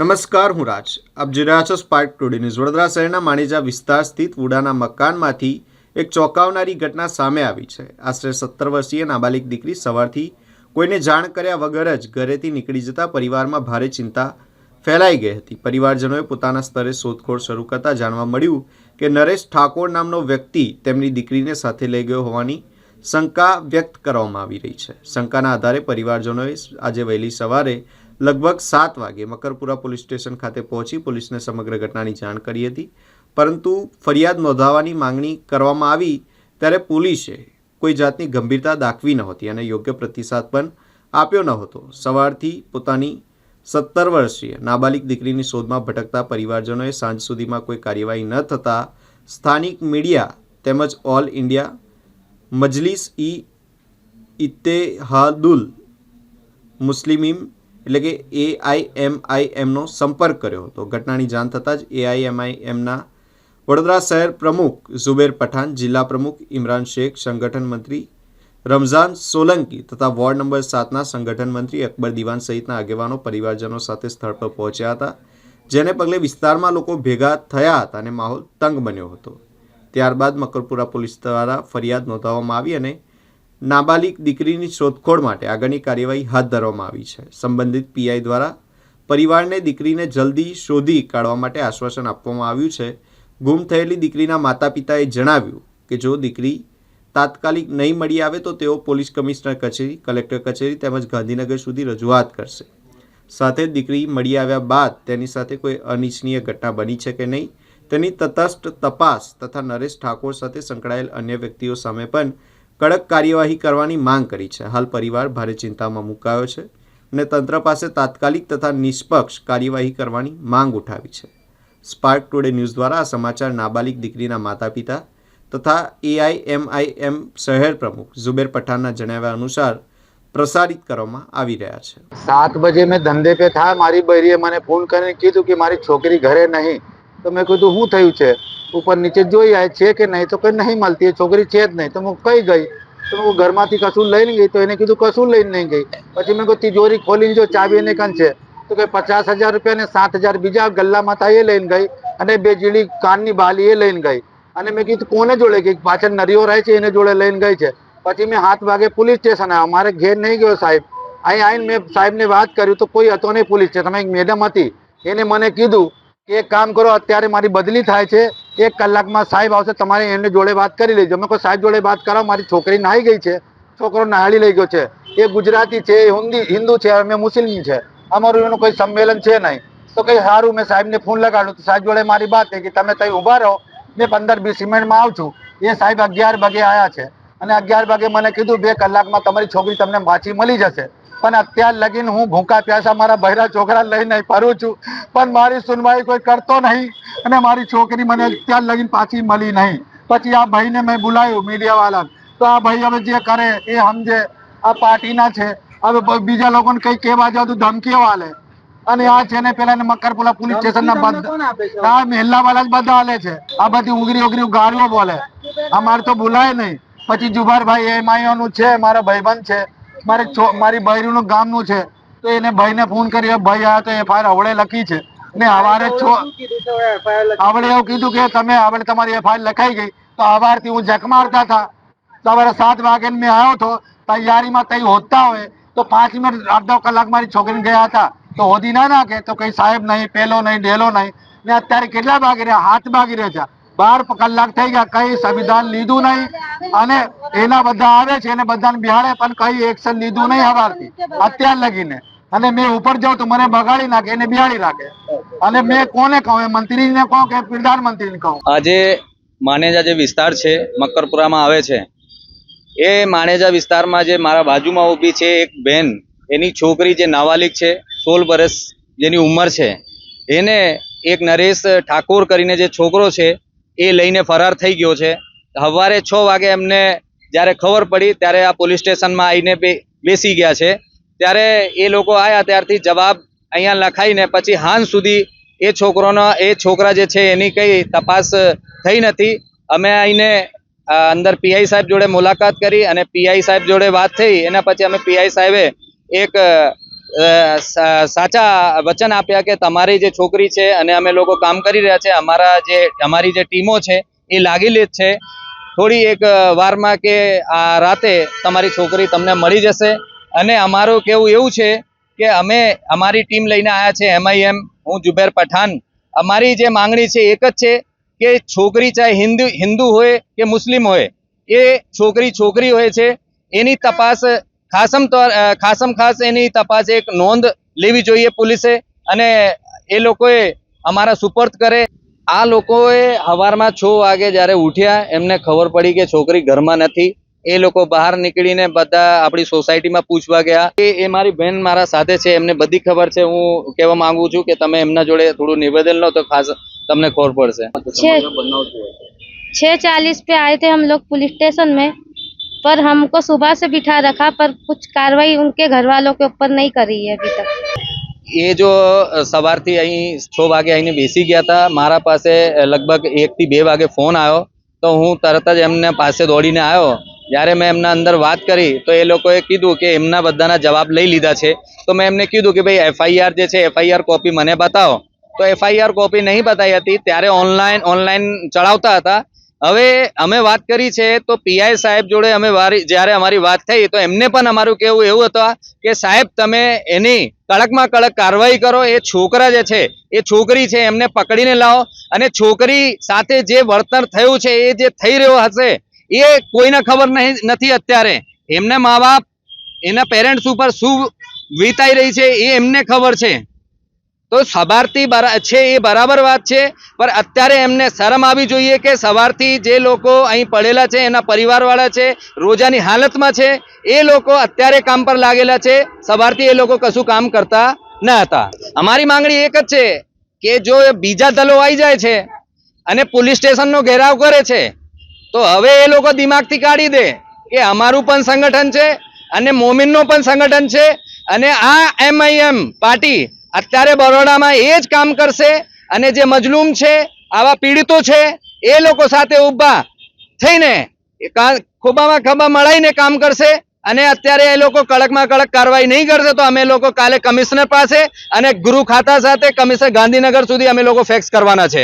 નમસ્કાર, હું રાજ. આપ જોઈ રહ્યા છો સ્પાર્ક ટુડે ન્યૂઝ. વડોદરા શહેરના માણીજા વિસ્તાર સ્થિત વુડાના મકાનમાંથી એક ચોંકાવનારી ઘટના સામે આવી છે. આશરે 17 વર્ષીય નાબાલિગ દીકરી સવારથી કોઈને જાણ કર્યા વગર જ ઘરેથી નીકળી જતા પરિવારમાં ભારે ચિંતા ફેલાઈ ગઈ હતી. પરિવારજનોએ પોતાના સ્તરે શોધખોળ શરૂ કરતા જાણવા મળ્યું કે નરેશ ઠાકોર નામનો વ્યક્તિ તેમની દીકરીને સાથે લઈ ગયો હોવાની શંકા વ્યક્ત કરવામાં આવી રહી છે. શંકાના આધારે પરિવારજનોએ આજે વહેલી સવારે લગભગ 7 વાગે મકરપુરા પોલીસ સ્ટેશન ખાતે પહોંચી પોલીસને સમગ્ર ઘટનાની જાણ કરી હતી. પરંતુ ફરિયાદ નોંધાવવાની માંગણી કરવામાં આવી ત્યારે પોલીસે કોઈ જાતની ગંભીરતા દાખવી નહોતી અને યોગ્ય પ્રતિસાદ પણ આપ્યો નહોતો. સવારથી પોતાની 17 વર્ષીય નાબાલિગ દીકરીની શોધમાં ભટકતા પરિવારજનોએ સાંજ સુધીમાં કોઈ કાર્યવાહી ન થતાં સ્થાનિક મીડિયા તેમજ ઓલ ઇન્ડિયા મજલિસ-ઇ-ઇત્તેહાદુલ મુસ્લિમીન એટલે કે AIMIMનો સંપર્ક કર્યો હતો. ઘટનાની જાણ થતાં જ AIMIMના વડોદરા શહેર પ્રમુખ ઝુબેર પઠાણ, જિલ્લા પ્રમુખ ઇમરાન શેખ, સંગઠન મંત્રી રમઝાન સોલંકી તથા વોર્ડ નંબર 7ના સંગઠન મંત્રી અકબર દિવાન સહિતના આગેવાનો પરિવારજનો સાથે સ્થળ પર પહોંચ્યા હતા. જેને પગલે વિસ્તારમાં લોકો ભેગા થયા હતા અને માહોલ તંગ બન્યો હતો. ત્યારબાદ મકરપુરા પોલીસ દ્વારા ફરિયાદ નોંધાવવામાં આવી અને નાબાલિગ દીકરીની શોધખોળ માટે આગળની કાર્યવાહી હાથ ધરવામાં આવી છે. સંબંધિત PI દ્વારા પરિવારને દીકરીને જલ્દી શોધી કાઢવા માટે આશ્વાસન આપવામાં આવ્યું છે. ગુમ થયેલી દીકરીના માતા પિતાએ જણાવ્યું કે જો દીકરી તાત્કાલિક નહીં મળી આવે તો તેઓ પોલીસ કમિશનર કચેરી, કલેક્ટર કચેરી તેમજ ગાંધીનગર સુધી રજૂઆત કરશે. સાથે દીકરી મળી આવ્યા બાદ તેની સાથે કોઈ અનિચ્છનીય ઘટના બની છે કે નહીં તેની તટસ્થ તપાસ તથા નરેશ ઠાકોર સાથે સંકળાયેલ અન્ય વ્યક્તિઓ સામે પણ કડક કાર્યવાહી કરવાની માંગ કરી છે. હાલ પરિવાર ભારે ચિંતામાં મુકાયો છે અને તંત્ર પાસે તાત્કાલિક તથા નિષ્પક્ષ કાર્યવાહી કરવાની માંગ ઉઠાવી છે. સ્પાર્ક ટુડે ન્યૂઝ દ્વારા આ સમાચાર નાબાલિગ દીકરીના માતા પિતા તથા AIMIM શહેર પ્રમુખ ઝુબેર પઠાણના જણાવ્યા અનુસાર પ્રસારિત કરવામાં આવી રહ્યા છે. 7 बजे मैं धंधे पे था. मारी बहरीए मैंने फोन કરીને કીધું કે મારી છોકરી ઘરે નહીં. તો મેં કીધું શું થયું છે, ઉપર નીચે જોઈ આવે છે કે નહીં, તો કંઈ નહીં મળતી, એ છોકરી છે જ નહીં. તો હું કઈ ગઈ તો હું ઘરમાંથી કશું લઈને ગઈ. તો એને કીધું કશું લઈને નહીં ગઈ. પછી મેં કહ્યું તિજોરી ખોલીને જો ચાવી એને કાન છે તો કે 50,000 રૂપિયા ને 7,000 બીજા ગલ્લામાં હતા એ લઈને ગઈ અને 2 જીડી કાનની બાલી એ લઈને ગઈ. અને મેં કીધું કોને જોડે ગઈ, પાછળ નરીઓ રહે છે એને જોડે લઈને ગઈ છે. પછી મેં 7 વાગે પોલીસ સ્ટેશન આવ્યો. મારે ઘેર નહીં ગયો સાહેબ. અહીં આવીને મેં સાહેબને વાત કર્યું તો કોઈ હતો નહીં પોલીસ સ્ટેશન. એક મેડમ હતી, એને મને કીધું કે એક કામ કરો, અત્યારે મારી બદલી થાય છે, 1 કલાકમાં સાહેબ આવશે, તમારે એને જોડે વાત કરી લેજો. મેં કહું સાહેબ જોડે વાત કરો, મારી છોકરી નાહી ગઈ છે, છોકરો નાહી લઈ ગયો છે, એ ગુજરાતી છે, હિન્દુ છે, અમે મુસ્લિમ છે, અમારું એનું કોઈ સંમેલન છે નહીં. તો કંઈ સારું, મેં સાહેબને ફોન લગાડ્યું તો સાહેબ જોડે મારી વાત થઈ કે તમે ત્યાં ઊભા રહો, મેં 15-20 મિનિટમાં આવું છું. એ સાહેબ 11 વાગે આવ્યા છે અને 11 વાગે મને કીધું 2 કલાકમાં તમારી છોકરી તમને પાછી મળી જશે. પણ અત્યાર લગીને હું ભૂખા પ્યાસા મારા બહેરા છોકરા લઈને ફરું છું, પણ મારી સુનવાઈ કોઈ કરતો નહીં અને મારી છોકરી મને અત્યાર લગીને પાછી મળી નહીં. પછી આ ભાઈને મેં બોલાવ્યું મીડિયાવાળા, તો આ ભાઈ હવે જે કરે એ સમજે, આ પાર્ટીના છે. હવે બીજા લોકોને કંઈ કહેવા જાવ તો ધમકીઓ આલે અને આ છે ને પેલા મકરપુરા પોલીસ સ્ટેશનના બધા આ મહેલાવાળા જ બધા આલે છે. આ બધી ઉગરી ગાળીઓ બોલે, અમારે તો બોલાય નહીં. પછી જુબારભાઈ એમાઈઓનું છે, મારા ભાઈબંધ છે, મારી બહેરીનું ગામનું છે. તો એને ભાઈને ફોન કરી, ભાઈ આ તો FIR આવડે લખી છે ને હવારે આવડે એવું કીધું કે તમે આવડે તમારી FIR લખાઈ ગઈ. તો હવારથી હું જખ મારતા હતા. સવારે 7 વાગે મેં આવ્યો હતો તૈયારીમાં, તઈ હોતા હોય તો 5 મિનિટ 8-9 કલાક મારી છોકરીને ગયા હતા તો હોદી ના નાખે. તો કઈ સાહેબ નહીં, પેલો નહીં, ડેલો નહીં. ને અત્યારે કેટલા વાગી રહ્યા, 7 વાગી રહ્યા છે, 12 કલાક થઈ ગયા, કઈ સંવિધાન લીધું નહીં. અને એના બધા આવે છે એને બધાને બિહાડે પણ કઈ એક્શન લીધું નહીં હવારથી અત્યાર લગીને. અને મેં ઉપર જાઉં તો મને બગાડી નાખે, એને બિહાડી રાખે. અને મેં કોને કહું, મંત્રીને કહું કે પ્રધાનમંત્રીને કહું. આજે માણેજા જે વિસ્તાર છે મકરપુરામાં આવે છે, એ માણેજા વિસ્તારમાં જે મારા બાજુમાં ઊભી છે એક બેન, એની છોકરી જે નાબાલિગ છે, 16 વર્ષ જેની ઉંમર છે, એને એક નરેશ ઠાકોર કરીને જે છોકરો છે એ લઈને ફરાર થઈ ગયો છે. સવારે 6 વાગે એમને જ્યારે ખબર પડી ત્યારે આ પોલીસ સ્ટેશનમાં આવીને બેસી ગયા છે. ત્યારે એ લોકો આવ્યા ત્યારથી જવાબ અહીંયા લખાઈને પછી હાંજ સુધી એ છોકરા જે છે એની કંઈ તપાસ થઈ નથી. અમે આવીને અંદર PI સાહેબ જોડે મુલાકાત કરી અને PI સાહેબ જોડે વાત થઈ. એના પછી અમે PI સાહેબે એક સાચા વચન આપ્યા કે તમારી જે છોકરી છે અને અમે લોકો કામ કરી રહ્યા છે, અમારી જે ટીમો છે એ લાગેલી જ છે. થોડી એક વારમાં કે આ રાતે તમારી છોકરી તમને મળી જશે. અને અમારું કેવું એવું છે કે અમે અમારી ટીમ લઈને આવ્યા છે MIM, હું જુબેર પઠાણ. અમારી જે માંગણી છે એક જ છે કે છોકરી ચાહે હિન્દુ હોય કે મુસ્લિમ હોય, એ છોકરી હોય છે, એની તપાસ ખાસ એની તપાસ એક નોંધ લેવી જોઈએ પોલીસે, અને એ લોકોએ અમારા સુપર્દ કરે. આ લોકોએ સવારમાં 6 વાગે જ્યારે ઉઠ્યા, એમને ખબર પડી કે છોકરી ઘરમાં નથી. એ લોકો બહાર નીકળીને બધા આપણી સોસાયટીમાં પૂછવા ગયા. એ મારી બહેન મારા સાથે છે, એમને બધી ખબર છે. હું કહેવા માંગુ છું કે તમે એમના જોડે થોડું નિવેદન લો તો ખાસ તમને ખબર પડશે. 6:40 पे आए थे हम लोग पुलिस स्टेशन में, पर हमको सुबह से बिठा रखा, पर कुछ कार्रवाई उनके घर वालों के ऊपर नहीं करी है अभी तक. એ જો સવારથી અહીં 6 વાગે આવીને બેસી ગયા હતા. મારા પાસે લગભગ 1 થી 2 વાગે ફોન આવ્યો, તો હું તરત જ એમને પાસે દોડીને આવ્યો. જ્યારે મેં એમના અંદર વાત કરી તો એ લોકોએ કીધું કે એમના બધાના જવાબ લઈ લીધા છે. તો મેં એમને કીધું કે ભાઈ FIR જે છે, FIR કોપી મને બતાવો. તો FIR કોપી નહીં બતાવી હતી, ત્યારે ઓનલાઈન ચડાવતા હતા. હવે અમે વાત કરી છે તો PI સાહેબ જોડે જ્યારે અમારી વાત થઈ તો એમને પણ અમારું કહેવું એવું હતું કે સાહેબ તમે એની કડકમાં કડક કાર્યવાહી કરો. એ છોકરા જે છે, એ છોકરી છે, એમને પકડીને લાવો. અને છોકરી સાથે જે વર્તન થયું છે, એ જે થઈ રહ્યો હશે, એ કોઈને ખબર નથી. અત્યારે એમના મા બાપ એના પેરેન્ટ્સ ઉપર શું વીતાઈ રહી છે એ એમને ખબર છે. તો સવારથી છે એ બરાબર વાત છે, પણ અત્યારે એમને શરમ આવી જોઈએ કે સવારથી જે લોકો અહીં પડેલા છે, એના પરિવારવાળા છે, રોજાની હાલતમાં છે, એ લોકો અત્યારે કામ પર લાગેલા છે. સવારથી એ લોકો કશું કામ કરતા ન હતા. અમારી માંગણી એક જ છે કે જો બીજા દલો આવી જાય છે અને પોલીસ સ્ટેશનનો ઘેરાવ કરે છે, તો હવે એ લોકો દિમાગથી કાઢી દે કે અમારું પણ સંગઠન છે અને મોમીનનું પણ સંગઠન છે, અને આ MIM પાર્ટી અત્યારે બરોડામાં એ જ કામ કરશે. અને જે મજલૂમ છે, આવા પીડિતો છે, એ લોકો સાથે ઊભા થઈને ખોબામાં ખભા મળાઈને કામ કરશે. અને અત્યારે એ લોકો કડકમાં કડક કાર્યવાહી નહીં કરશે તો અમે લોકો કાલે કમિશનર પાસે અને ગૃહ ખાતા સાથે કમિશનર ગાંધીનગર સુધી અમે લોકો ફેક્સ કરવાના છે.